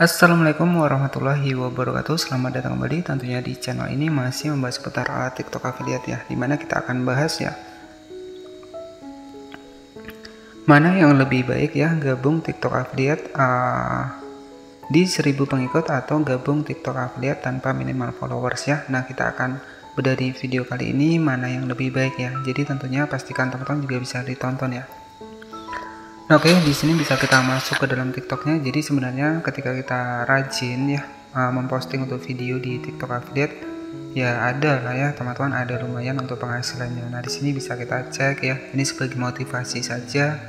Assalamualaikum warahmatullahi wabarakatuh. Selamat datang kembali tentunya di channel ini masih membahas seputar TikTok affiliate ya, dimana kita akan bahas ya mana yang lebih baik ya, gabung TikTok affiliate di 1000 pengikut atau gabung TikTok affiliate tanpa minimal followers ya. Nah, kita akan bedah di video kali ini mana yang lebih baik ya. Jadi tentunya pastikan teman-teman juga bisa ditonton ya. Oke, di sini bisa kita masuk ke dalam TikToknya. Jadi sebenarnya ketika kita rajin ya memposting untuk video di TikTok affiliate, ya ada lah ya teman-teman, ada lumayan untuk penghasilannya. Nah, di sini bisa kita cek ya. Ini sebagai motivasi saja.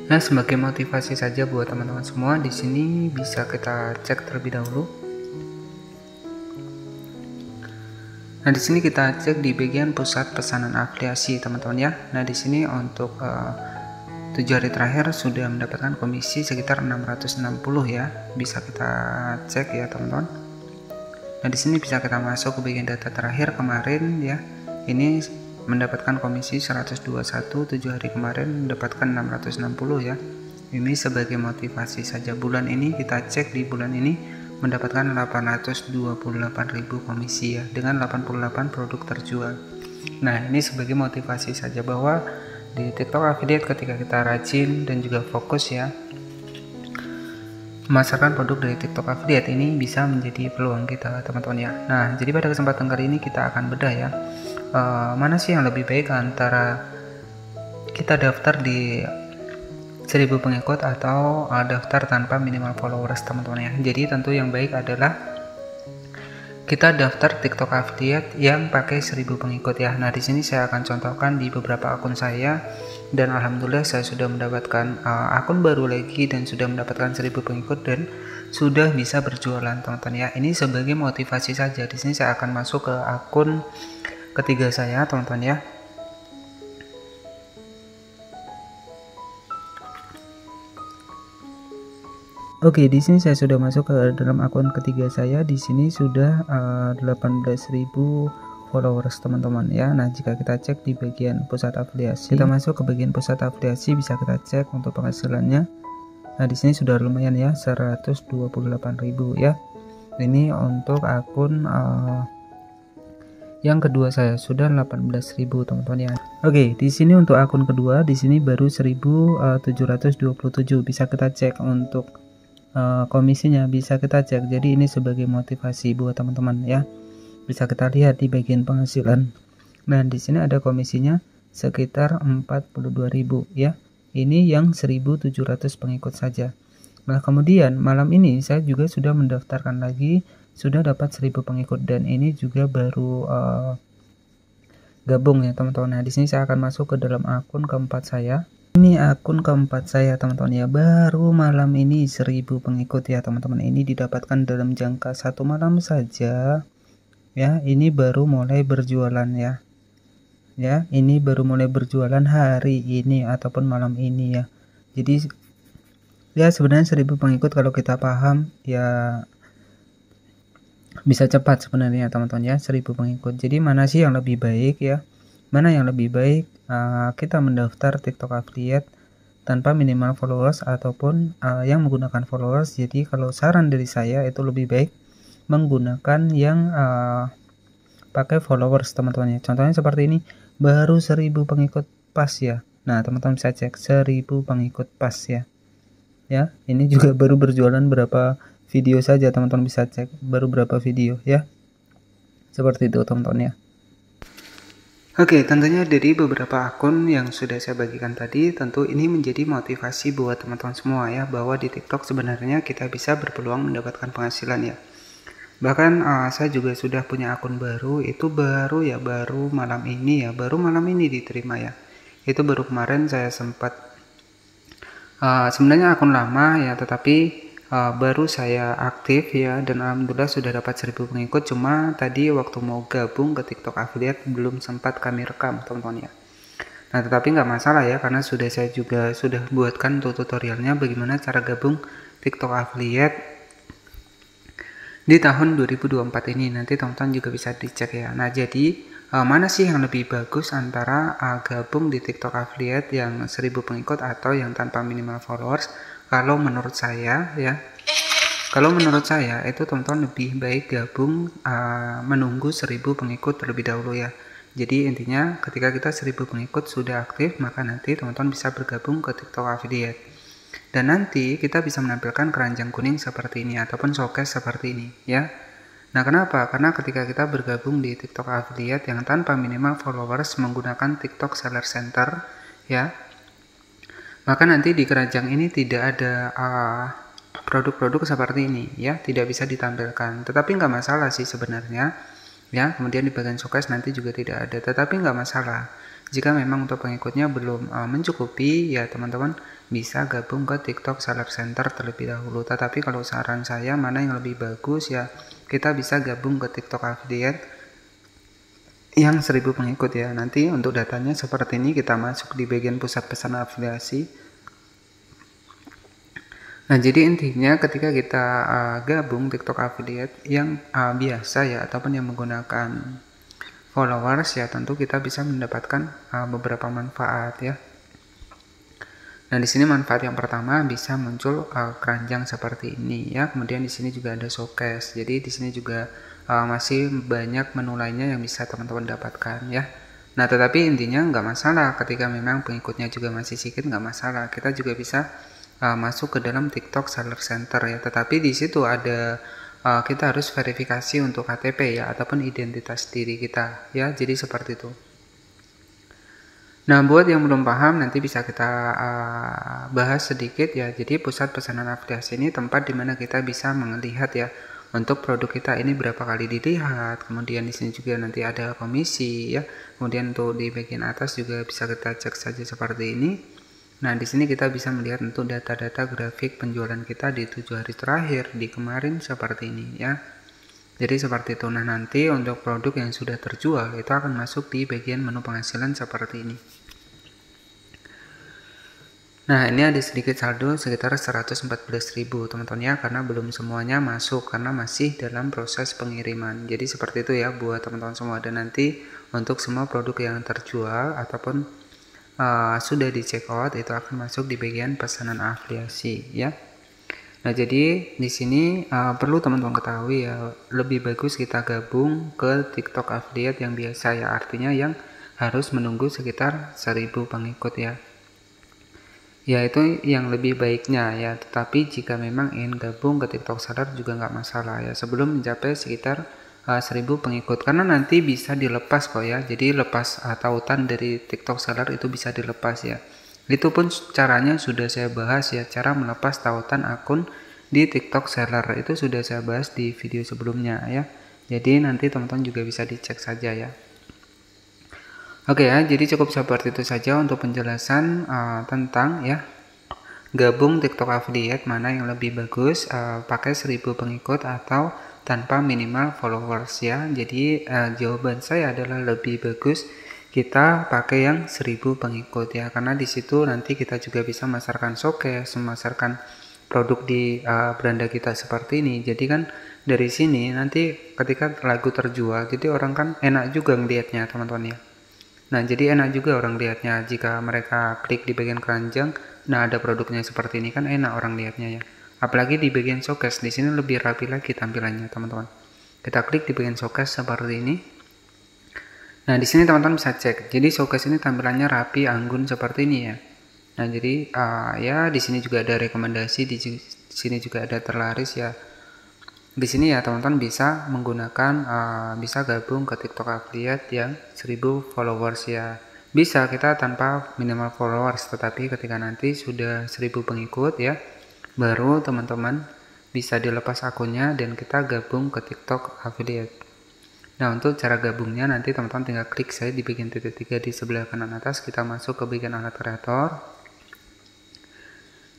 Nah, sebagai motivasi saja buat teman-teman semua, di sini bisa kita cek terlebih dahulu. Nah, di sini kita cek di bagian pusat pesanan afiliasi teman-teman ya. Nah, di sini untuk 7 hari terakhir sudah mendapatkan komisi sekitar 660 ya. Bisa kita cek ya teman-teman. Nah, di sini bisa kita masuk ke bagian data terakhir kemarin ya. Ini mendapatkan komisi 121, 7 hari kemarin mendapatkan 660 ya. Ini sebagai motivasi saja. Bulan ini kita cek, di bulan ini mendapatkan 828.000 komisi ya, dengan 88 produk terjual. Nah, ini sebagai motivasi saja bahwa di TikTok affiliate ketika kita rajin dan juga fokus ya memasarkan produk dari TikTok affiliate, ini bisa menjadi peluang kita teman-teman ya. Nah, jadi pada kesempatan kali ini kita akan bedah ya mana sih yang lebih baik antara kita daftar di 1000 pengikut atau daftar tanpa minimal followers teman-teman ya. Jadi tentu yang baik adalah kita daftar TikTok affiliate yang pakai 1000 pengikut ya. Nah, di sini saya akan contohkan di beberapa akun saya, dan alhamdulillah saya sudah mendapatkan akun baru lagi dan sudah mendapatkan 1000 pengikut dan sudah bisa berjualan teman-teman ya. Ini sebagai motivasi saja. Di sini saya akan masuk ke akun ketiga saya teman-teman ya. Oke, di sini saya sudah masuk ke dalam akun ketiga saya. Di sini sudah 18.000 followers teman-teman ya. Nah, jika kita cek di bagian pusat afiliasi, kita masuk ke bagian pusat afiliasi, bisa kita cek untuk penghasilannya. Nah, di sini sudah lumayan ya, 128.000 ya. Ini untuk akun yang kedua saya sudah 18.000 teman-teman ya. Oke, di sini untuk akun kedua, di sini baru 1.727. Bisa kita cek untuk komisinya, bisa kita cek. Jadi ini sebagai motivasi buat teman-teman ya. Bisa kita lihat di bagian penghasilan. Nah, di sini ada komisinya sekitar 42.000 ya. Ini yang 1.700 pengikut saja. Nah, kemudian malam ini saya juga sudah mendaftarkan lagi, sudah dapat 1000 pengikut, dan ini juga baru gabung ya teman-teman. Nah, di sini saya akan masuk ke dalam akun keempat saya. Ini akun keempat saya teman-teman ya, baru malam ini 1000 pengikut ya teman-teman. Ini didapatkan dalam jangka 1 malam saja ya. Ini baru mulai berjualan ya. Ya, ini baru mulai berjualan hari ini ataupun malam ini ya. Jadi ya sebenarnya 1000 pengikut kalau kita paham ya bisa cepat sebenarnya teman-teman ya, 1000 pengikut. Jadi mana sih yang lebih baik ya? Mana yang lebih baik kita mendaftar TikTok affiliate tanpa minimal followers ataupun yang menggunakan followers. Jadi kalau saran dari saya itu lebih baik menggunakan yang pakai followers teman-teman ya. Contohnya seperti ini, baru 1000 pengikut pas ya. Nah, teman-teman bisa cek 1000 pengikut pas ya. Ya, ini juga baru berjualan berapa video saja, teman-teman bisa cek baru berapa video ya. Seperti itu teman-teman ya. Oke, tentunya dari beberapa akun yang sudah saya bagikan tadi, tentu ini menjadi motivasi buat teman-teman semua ya, bahwa di TikTok sebenarnya kita bisa berpeluang mendapatkan penghasilan ya. Bahkan saya juga sudah punya akun baru, itu baru malam ini ya, baru malam ini diterima ya. Itu baru kemarin saya sempat sebenarnya akun lama ya, tetapi baru saya aktif ya, dan alhamdulillah sudah dapat 1000 pengikut. Cuma tadi waktu mau gabung ke TikTok affiliate belum sempat kami rekam teman-teman ya. Nah, tetapi nggak masalah ya, karena saya juga sudah buatkan tutorialnya bagaimana cara gabung TikTok affiliate di tahun 2024 ini. Nanti teman-teman juga bisa dicek ya. Nah, jadi mana sih yang lebih bagus antara gabung di TikTok affiliate yang 1000 pengikut atau yang tanpa minimal followers? kalau menurut saya ya, itu teman-teman lebih baik gabung menunggu 1000 pengikut terlebih dahulu ya. Jadi intinya ketika kita 1000 pengikut sudah aktif, maka nanti teman-teman bisa bergabung ke TikTok Affiliate. Dan nanti kita bisa menampilkan keranjang kuning seperti ini ataupun showcase seperti ini ya. Nah, kenapa? Karena ketika kita bergabung di TikTok Affiliate yang tanpa minimal followers menggunakan TikTok Seller Center ya, maka nanti di keranjang ini tidak ada produk-produk seperti ini ya, tidak bisa ditampilkan. Tetapi nggak masalah sih sebenarnya ya. Kemudian di bagian showcase nanti juga tidak ada, tetapi nggak masalah jika memang untuk pengikutnya belum mencukupi ya, teman-teman bisa gabung ke TikTok Seller Center terlebih dahulu. Tetapi kalau saran saya mana yang lebih bagus ya, kita bisa gabung ke TikTok Affiliate yang 1000 pengikut ya. Nanti untuk datanya seperti ini, kita masuk di bagian pusat pesanan afiliasi. Nah, jadi intinya ketika kita gabung TikTok Affiliate yang biasa ya, ataupun yang menggunakan followers ya, tentu kita bisa mendapatkan beberapa manfaat ya. Nah, di sini manfaat yang pertama bisa muncul keranjang seperti ini ya. Kemudian di sini juga ada showcase. Jadi di sini juga masih banyak menu lainnya yang bisa teman-teman dapatkan ya. Nah, tetapi intinya nggak masalah ketika memang pengikutnya juga masih sedikit, nggak masalah. Kita juga bisa masuk ke dalam TikTok Seller Center ya, tetapi di situ ada kita harus verifikasi untuk KTP ya, ataupun identitas diri kita ya, jadi seperti itu. Nah, buat yang belum paham nanti bisa kita bahas sedikit ya. Jadi pusat pesanan afiliasi ini tempat dimana kita bisa melihat ya untuk produk kita ini berapa kali dilihat. Kemudian di sini juga nanti ada komisi ya. Kemudian untuk di bagian atas juga bisa kita cek saja seperti ini. Nah, di sini kita bisa melihat untuk data-data grafik penjualan kita di 7 hari terakhir di kemarin seperti ini ya. Jadi seperti itu. Nah, nanti untuk produk yang sudah terjual itu akan masuk di bagian menu penghasilan seperti ini. Nah, ini ada sedikit saldo sekitar 114.000 teman-teman ya, karena belum semuanya masuk karena masih dalam proses pengiriman. Jadi seperti itu ya buat teman-teman semua. Dan nanti untuk semua produk yang terjual ataupun sudah di check out itu akan masuk di bagian pesanan afiliasi ya. Nah, jadi di sini perlu teman-teman ketahui ya, lebih bagus kita gabung ke TikTok Affiliate yang biasa ya, artinya yang harus menunggu sekitar 1000 pengikut ya. Ya, itu yang lebih baiknya ya. Tetapi jika memang ingin gabung ke TikTok Seller juga nggak masalah ya, sebelum mencapai sekitar 1000 pengikut, karena nanti bisa dilepas kok ya. Jadi lepas tautan dari TikTok Seller itu bisa dilepas ya. Itu pun caranya sudah saya bahas ya, cara melepas tautan akun di TikTok Seller itu sudah saya bahas di video sebelumnya ya. Jadi nanti teman-teman juga bisa dicek saja ya. Oke ya, jadi cukup seperti itu saja untuk penjelasan tentang ya gabung TikTok Affiliate mana yang lebih bagus, pakai 1000 pengikut atau tanpa minimal followers ya. Jadi jawaban saya adalah lebih bagus kita pakai yang 1000 pengikut ya, karena di situ nanti kita juga bisa memasarkan showcase, memasarkan produk di beranda kita seperti ini. Jadi kan dari sini nanti ketika lagu terjual, jadi orang kan enak juga ngelihatnya teman-teman ya. Nah, jadi enak juga orang lihatnya jika mereka klik di bagian keranjang. Nah, ada produknya seperti ini kan enak orang lihatnya ya. Apalagi di bagian showcase, di sini lebih rapi lagi tampilannya teman-teman. Kita klik di bagian showcase seperti ini. Nah, di sini teman-teman bisa cek. Jadi showcase ini tampilannya rapi, anggun seperti ini ya. Nah, jadi ya di sini juga ada rekomendasi, di sini juga ada terlaris ya. Di sini ya teman-teman bisa menggunakan bisa gabung ke TikTok Affiliate yang 1000 followers ya. Bisa kita tanpa minimal followers, tetapi ketika nanti sudah 1000 pengikut ya, baru teman-teman bisa dilepas akunnya dan kita gabung ke TikTok Affiliate. Nah, untuk cara gabungnya nanti teman-teman tinggal klik saya di bagian titik 3 di sebelah kanan atas, kita masuk ke bagian alat kreator.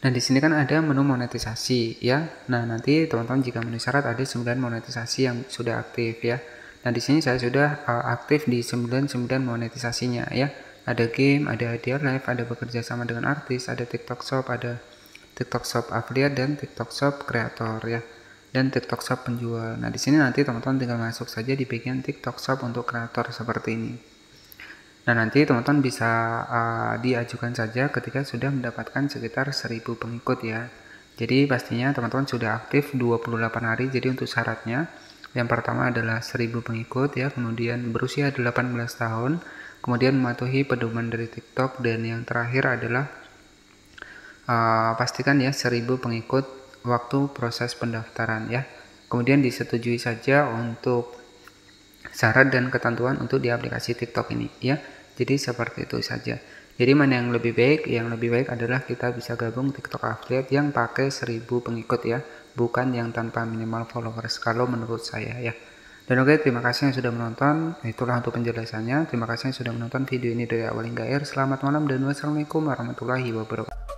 Nah, di sini kan ada menu monetisasi ya. Nah, nanti teman-teman jika memenuhi syarat ada 9 monetisasi yang sudah aktif ya. Nah, di sini saya sudah aktif di 99 monetisasinya ya. Ada game, ada hadiah live, ada bekerja sama dengan artis, ada TikTok Shop, ada TikTok Shop Affiliate dan TikTok Shop Kreator ya. Dan TikTok Shop penjual. Nah, di sini nanti teman-teman tinggal masuk saja di bagian TikTok Shop untuk kreator seperti ini. Nah, nanti teman-teman bisa diajukan saja ketika sudah mendapatkan sekitar 1000 pengikut ya. Jadi pastinya teman-teman sudah aktif 28 hari. Jadi untuk syaratnya yang pertama adalah 1000 pengikut ya, kemudian berusia 18 tahun, kemudian mematuhi pedoman dari TikTok, dan yang terakhir adalah pastikan ya 1000 pengikut waktu proses pendaftaran ya. Kemudian disetujui saja untuk syarat dan ketentuan untuk di aplikasi TikTok ini ya. Jadi seperti itu saja. Jadi mana yang lebih baik? Yang lebih baik adalah kita bisa gabung TikTok Affiliate yang pakai 1000 pengikut ya, bukan yang tanpa minimal followers kalau menurut saya ya. Dan oke, terima kasih yang sudah menonton. Itulah untuk penjelasannya. Terima kasih yang sudah menonton video ini dari awal hingga akhir. Selamat malam dan wassalamualaikum warahmatullahi wabarakatuh.